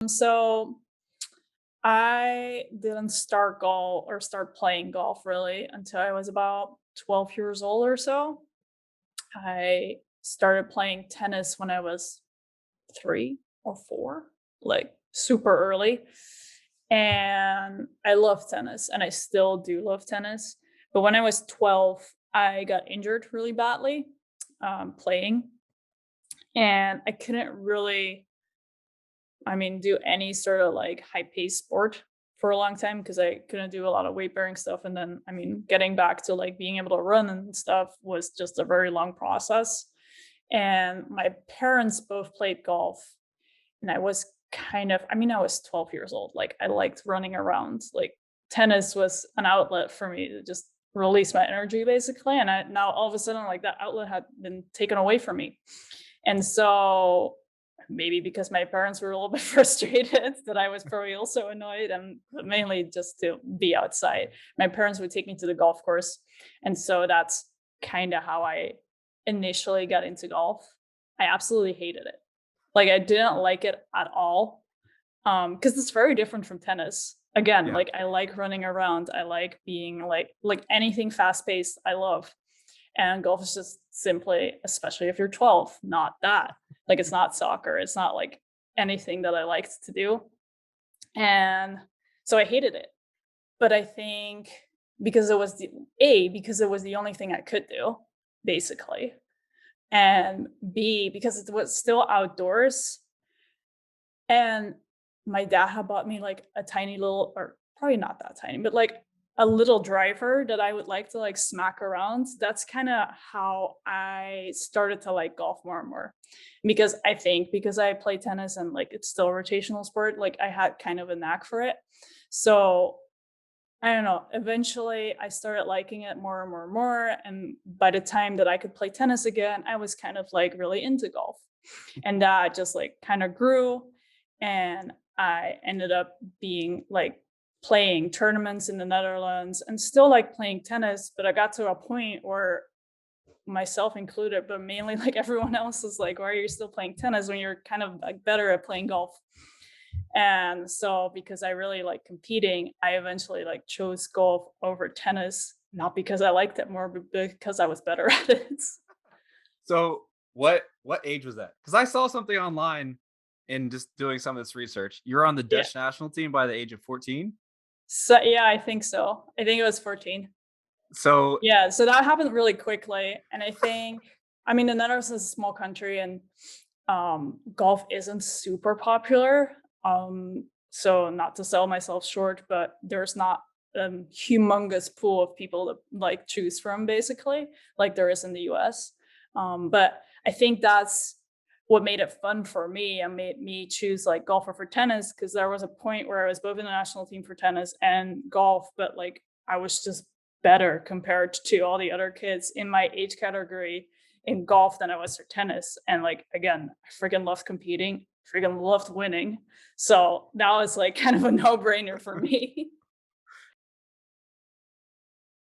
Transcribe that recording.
So I didn't start golf or start playing golf really until I was about 12 years old or so. I started playing tennis when I was 3 or 4, like super early. And I love tennis and I still do love tennis. But when I was 12, I got injured really badly playing. And I couldn't really do any sort of like high pace sport for a long time because I couldn't do a lot of weight bearing stuff. And then, getting back to like being able to run and stuff was just a very long process. And my parents both played golf. And I was I was 12 years old. Like I liked running around. Like tennis was an outlet for me to just release my energy basically. And now all of a sudden, like that outlet had been taken away from me. And so maybe because my parents were a little bit frustrated that I was probably also annoyed and mainly just to be outside. My parents would take me to the golf course. And so that's kind of how I initially got into golf. I absolutely hated it. Like I didn't like it at all. Because it's very different from tennis. Again, Yeah. like I like running around. I like being like anything fast paced, I love. And golf is just simply, especially if you're 12, not that. Like it's not soccer. It's not like anything that I liked to do. And so I hated it. But I think because it was the only thing I could do, basically. And B, because it was still outdoors. And my dad had bought me like a tiny little, or probably not that tiny, but like a little driver that I would like to like smack around. That's kind of how I started to like golf more and more. Because I think because I play tennis and like it's still a rotational sport, like I had kind of a knack for it. So I don't know. Eventually, I started liking it more and more and more. And by the time that I could play tennis again, I was kind of like really into golf. And that just like kind of grew. And I ended up being like playing tournaments in the Netherlands and still like playing tennis. But I got to a point where myself included, but mainly like everyone else is like, why are you still playing tennis when you're kind of like better at playing golf? And so because I really like competing, I eventually like chose golf over tennis, not because I liked it more, but because I was better at it. So what age was that? Because I saw something online in just doing some of this research. You're on the Yeah. Dutch national team by the age of 14. So yeah, I think so. I think it was 14. So Yeah, so that happened really quickly. And I think, the Netherlands is a small country and golf isn't super popular. So not to sell myself short, but there's not a humongous pool of people to like choose from, basically, like there is in the US. But I think that's what made it fun for me and made me choose like golf over tennis because there was a point where I was both in the national team for tennis and golf, but like I was just better compared to all the other kids in my age category in golf than I was for tennis. And like again, I freaking loved competing, freaking loved winning. So that was like kind of a no-brainer for me.